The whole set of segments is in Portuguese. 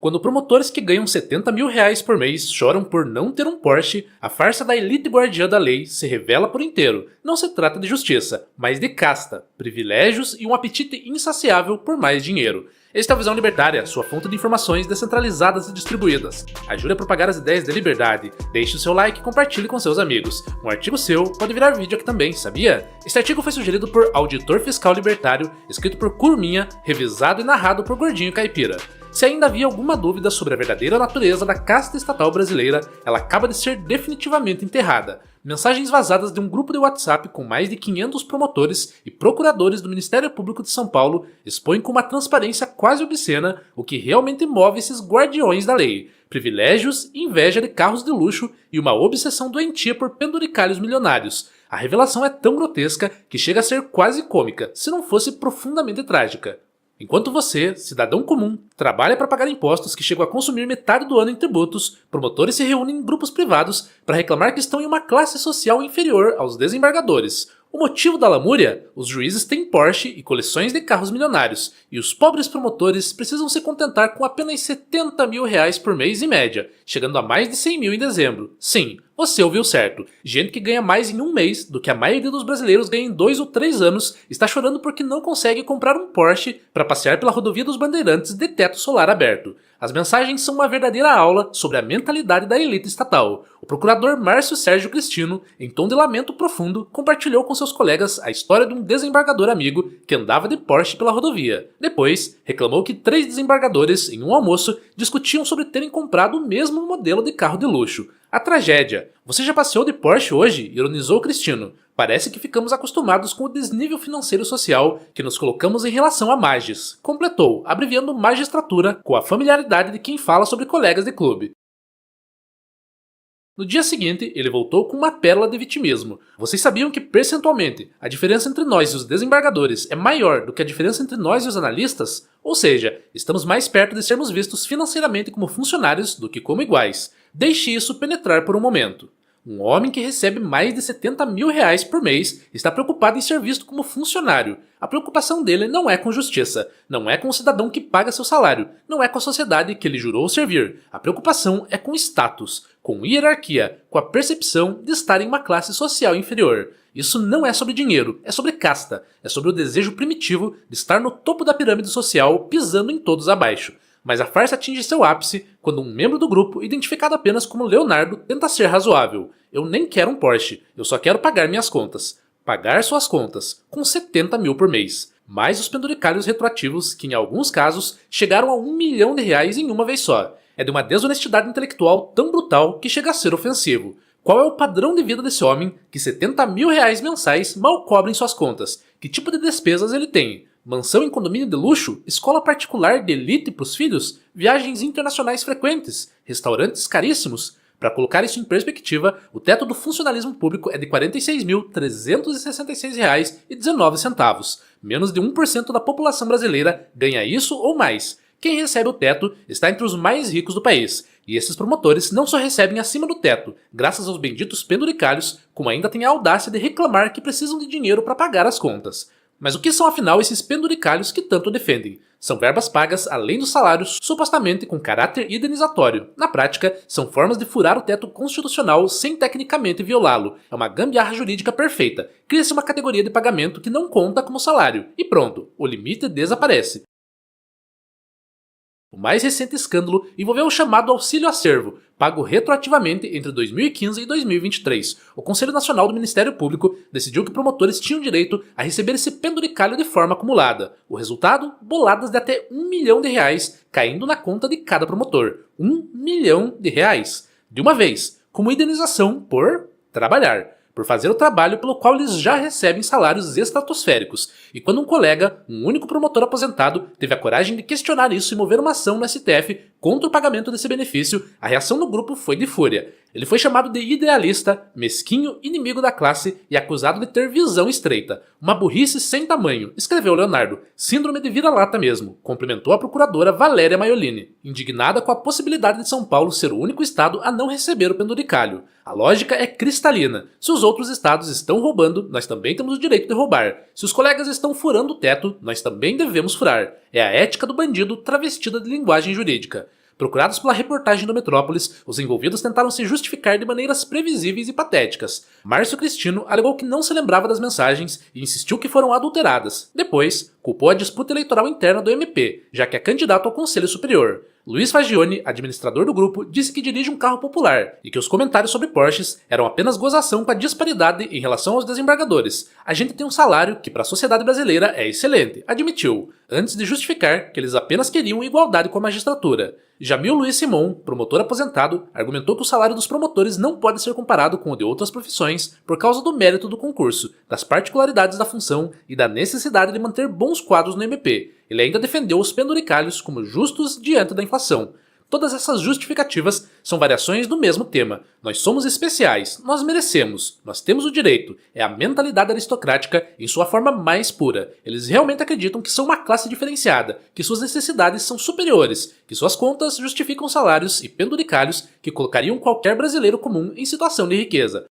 Quando promotores que ganham 70 mil reais por mês choram por não ter um Porsche, a farsa da elite guardiã da lei se revela por inteiro. Não se trata de justiça, mas de casta, privilégios e um apetite insaciável por mais dinheiro. Este é a Visão Libertária, sua fonte de informações descentralizadas e distribuídas. Ajude a propagar as ideias de liberdade, deixe o seu like e compartilhe com seus amigos. Um artigo seu pode virar vídeo aqui também, sabia? Este artigo foi sugerido por Auditor Fiscal Libertário, escrito por Curminha, revisado e narrado por Gordinho Caipira. Se ainda havia alguma dúvida sobre a verdadeira natureza da casta estatal brasileira, ela acaba de ser definitivamente enterrada. Mensagens vazadas de um grupo de WhatsApp com mais de 500 promotores e procuradores do Ministério Público de São Paulo expõem com uma transparência quase obscena o que realmente move esses guardiões da lei: privilégios, inveja de carros de luxo e uma obsessão doentia por penduricalhos milionários. A revelação é tão grotesca que chega a ser quase cômica, se não fosse profundamente trágica. Enquanto você, cidadão comum, trabalha para pagar impostos que chegam a consumir metade do ano em tributos, promotores se reúnem em grupos privados para reclamar que estão em uma classe social inferior aos desembargadores. O motivo da lamúria? Os juízes têm Porsche e coleções de carros milionários, e os pobres promotores precisam se contentar com apenas 70 mil reais por mês em média, chegando a mais de 100 mil em dezembro. Sim, você ouviu certo. Gente que ganha mais em um mês do que a maioria dos brasileiros ganha em 2 ou 3 anos está chorando porque não consegue comprar um Porsche para passear pela rodovia dos Bandeirantes de teto solar aberto. As mensagens são uma verdadeira aula sobre a mentalidade da elite estatal. O procurador Márcio Sérgio Cristino, em tom de lamento profundo, compartilhou com seus colegas a história de um desembargador amigo que andava de Porsche pela rodovia. Depois, reclamou que 3 desembargadores, em um almoço, discutiam sobre terem comprado o mesmo modelo de carro de luxo. A tragédia. Você já passeou de Porsche hoje? Ironizou Cristino. Parece que ficamos acostumados com o desnível financeiro social que nos colocamos em relação a mages. Completou, abreviando magistratura com a familiaridade de quem fala sobre colegas de clube. No dia seguinte, ele voltou com uma pérola de vitimismo. Vocês sabiam que, percentualmente, a diferença entre nós e os desembargadores é maior do que a diferença entre nós e os analistas? Ou seja, estamos mais perto de sermos vistos financeiramente como funcionários do que como iguais. Deixe isso penetrar por um momento. Um homem que recebe mais de 70 mil reais por mês está preocupado em ser visto como funcionário. A preocupação dele não é com justiça, não é com o cidadão que paga seu salário, não é com a sociedade que ele jurou servir. A preocupação é com status, com hierarquia, com a percepção de estar em uma classe social inferior. Isso não é sobre dinheiro, é sobre casta, é sobre o desejo primitivo de estar no topo da pirâmide social pisando em todos abaixo. Mas a farsa atinge seu ápice quando um membro do grupo, identificado apenas como Leonardo, tenta ser razoável. Eu nem quero um Porsche, eu só quero pagar minhas contas. Pagar suas contas, com 70 mil por mês. Mais os penduricalhos retroativos que, em alguns casos, chegaram a 1 milhão de reais em uma vez só. É de uma desonestidade intelectual tão brutal que chega a ser ofensivo. Qual é o padrão de vida desse homem que 70 mil reais mensais mal cobrem suas contas? Que tipo de despesas ele tem? Mansão em condomínio de luxo? Escola particular de elite para os filhos? Viagens internacionais frequentes? Restaurantes caríssimos? Para colocar isso em perspectiva, o teto do funcionalismo público é de R$ 46.366,19. Menos de 1% da população brasileira ganha isso ou mais. Quem recebe o teto está entre os mais ricos do país. E esses promotores não só recebem acima do teto, graças aos benditos penduricalhos, como ainda têm a audácia de reclamar que precisam de dinheiro para pagar as contas. Mas o que são afinal esses penduricalhos que tanto defendem? São verbas pagas além dos salários, supostamente com caráter indenizatório. Na prática, são formas de furar o teto constitucional sem tecnicamente violá-lo. É uma gambiarra jurídica perfeita. Cria-se uma categoria de pagamento que não conta como salário. E pronto, o limite desaparece. O mais recente escândalo envolveu o chamado auxílio acervo, pago retroativamente entre 2015 e 2023. O Conselho Nacional do Ministério Público decidiu que promotores tinham direito a receber esse penduricalho de forma acumulada. O resultado? Boladas de até 1 milhão de reais caindo na conta de cada promotor. 1 milhão de reais. De uma vez, como indenização por trabalhar. Por fazer o trabalho pelo qual eles já recebem salários estratosféricos. E quando um colega, um único promotor aposentado, teve a coragem de questionar isso e mover uma ação no STF contra o pagamento desse benefício, a reação do grupo foi de fúria. Ele foi chamado de idealista, mesquinho, inimigo da classe e acusado de ter visão estreita. Uma burrice sem tamanho, escreveu Leonardo. Síndrome de vira-lata mesmo, complementou a procuradora Valéria Maiolini, indignada com a possibilidade de São Paulo ser o único estado a não receber o penduricalho. A lógica é cristalina. Se os outros estados estão roubando, nós também temos o direito de roubar. Se os colegas estão furando o teto, nós também devemos furar. É a ética do bandido travestida de linguagem jurídica. Procurados pela reportagem do Metrópolis, os envolvidos tentaram se justificar de maneiras previsíveis e patéticas. Márcio Cristino alegou que não se lembrava das mensagens e insistiu que foram adulteradas. Depois, culpou a disputa eleitoral interna do MP, já que é candidato ao Conselho Superior. Luiz Fagione, administrador do grupo, disse que dirige um carro popular e que os comentários sobre Porsches eram apenas gozação com a disparidade em relação aos desembargadores. A gente tem um salário que para a sociedade brasileira é excelente, admitiu, antes de justificar que eles apenas queriam igualdade com a magistratura. Jamil Luiz Simon, promotor aposentado, argumentou que o salário dos promotores não pode ser comparado com o de outras profissões por causa do mérito do concurso, das particularidades da função e da necessidade de manter bons quadros no MP. Ele ainda defendeu os penduricalhos como justos diante da inflação. Todas essas justificativas são variações do mesmo tema. Nós somos especiais, nós merecemos, nós temos o direito. É a mentalidade aristocrática em sua forma mais pura. Eles realmente acreditam que são uma classe diferenciada, que suas necessidades são superiores, que suas contas justificam salários e penduricalhos que colocariam qualquer brasileiro comum em situação de riqueza.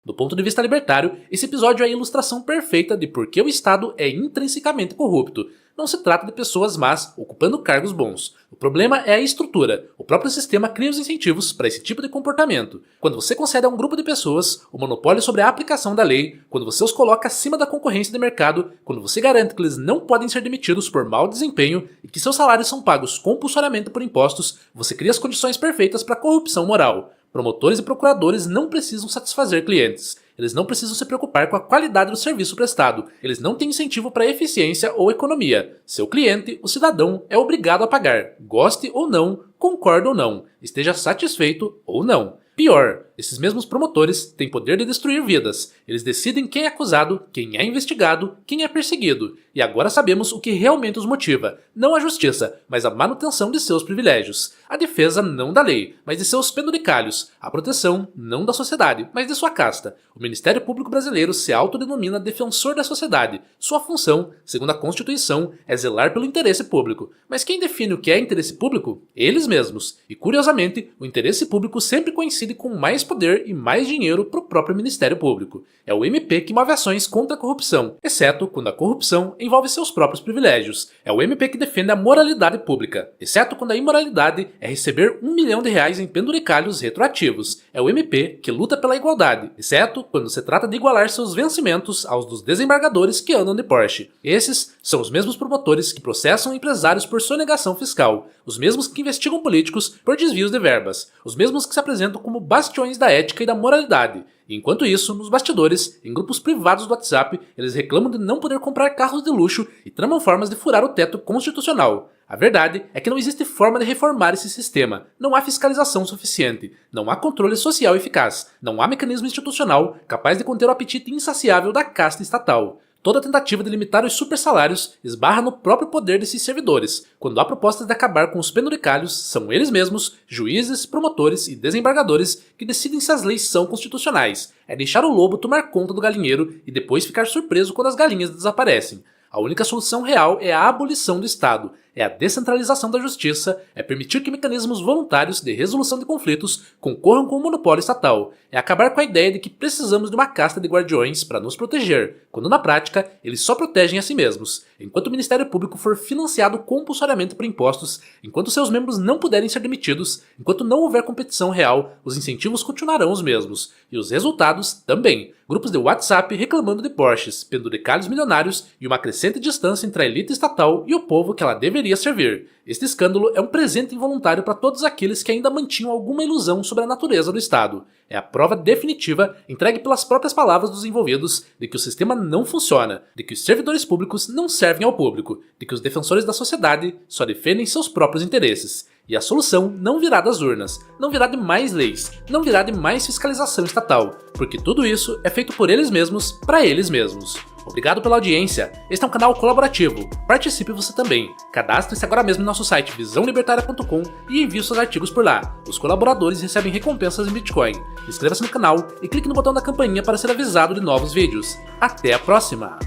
Do ponto de vista libertário, esse episódio é a ilustração perfeita de por que o Estado é intrinsecamente corrupto. Não se trata de pessoas más ocupando cargos bons. O problema é a estrutura. O próprio sistema cria os incentivos para esse tipo de comportamento. Quando você concede a um grupo de pessoas o monopólio sobre a aplicação da lei, quando você os coloca acima da concorrência de mercado, quando você garante que eles não podem ser demitidos por mau desempenho e que seus salários são pagos compulsoriamente por impostos, você cria as condições perfeitas para a corrupção moral. Promotores e procuradores não precisam satisfazer clientes. Eles não precisam se preocupar com a qualidade do serviço prestado. Eles não têm incentivo para eficiência ou economia. Seu cliente, o cidadão, é obrigado a pagar, goste ou não, concorde ou não, esteja satisfeito ou não. Pior, esses mesmos promotores têm poder de destruir vidas. Eles decidem quem é acusado, quem é investigado, quem é perseguido. E agora sabemos o que realmente os motiva. Não a justiça, mas a manutenção de seus privilégios. A defesa não da lei, mas de seus penduricalhos. A proteção não da sociedade, mas de sua casta. O Ministério Público Brasileiro se autodenomina defensor da sociedade. Sua função, segundo a Constituição, é zelar pelo interesse público. Mas quem define o que é interesse público? Eles mesmos. E curiosamente, o interesse público sempre coincide com mais poder e mais dinheiro para o próprio Ministério Público. É o MP que move ações contra a corrupção, exceto quando a corrupção envolve seus próprios privilégios. É o MP que defende a moralidade pública, exceto quando a imoralidade é receber R$1 milhão em penduricalhos retroativos. É o MP que luta pela igualdade, exceto quando se trata de igualar seus vencimentos aos dos desembargadores que andam de Porsche. Esses são os mesmos promotores que processam empresários por sonegação fiscal, os mesmos que investigam políticos por desvios de verbas, os mesmos que se apresentam como bastiões da ética e da moralidade. E enquanto isso, nos bastidores, em grupos privados do WhatsApp, eles reclamam de não poder comprar carros de luxo e tramam formas de furar o teto constitucional. A verdade é que não existe forma de reformar esse sistema, não há fiscalização suficiente, não há controle social eficaz, não há mecanismo institucional capaz de conter o apetite insaciável da casta estatal. Toda tentativa de limitar os supersalários esbarra no próprio poder desses servidores. Quando há propostas de acabar com os penduricalhos, são eles mesmos, juízes, promotores e desembargadores, que decidem se as leis são constitucionais. É deixar o lobo tomar conta do galinheiro e depois ficar surpreso quando as galinhas desaparecem. A única solução real é a abolição do Estado, é a descentralização da justiça, é permitir que mecanismos voluntários de resolução de conflitos concorram com o monopólio estatal, é acabar com a ideia de que precisamos de uma casta de guardiões para nos proteger, quando na prática eles só protegem a si mesmos. Enquanto o Ministério Público for financiado compulsoriamente por impostos, enquanto seus membros não puderem ser demitidos, enquanto não houver competição real, os incentivos continuarão os mesmos, e os resultados também. Grupos de WhatsApp reclamando de Porsches, penduricalhos milionários e uma crescente distância entre a elite estatal e o povo que ela deveria servir. Este escândalo é um presente involuntário para todos aqueles que ainda mantinham alguma ilusão sobre a natureza do Estado. É a prova definitiva, entregue pelas próprias palavras dos envolvidos, de que o sistema não funciona, de que os servidores públicos não servem ao público, de que os defensores da sociedade só defendem seus próprios interesses. E a solução não virá das urnas, não virá de mais leis, não virá de mais fiscalização estatal, porque tudo isso é feito por eles mesmos, para eles mesmos. Obrigado pela audiência. Este é um canal colaborativo. Participe você também. Cadastre-se agora mesmo em nosso site visãolibertaria.com e envie seus artigos por lá. Os colaboradores recebem recompensas em Bitcoin. Inscreva-se no canal e clique no botão da campainha para ser avisado de novos vídeos. Até a próxima!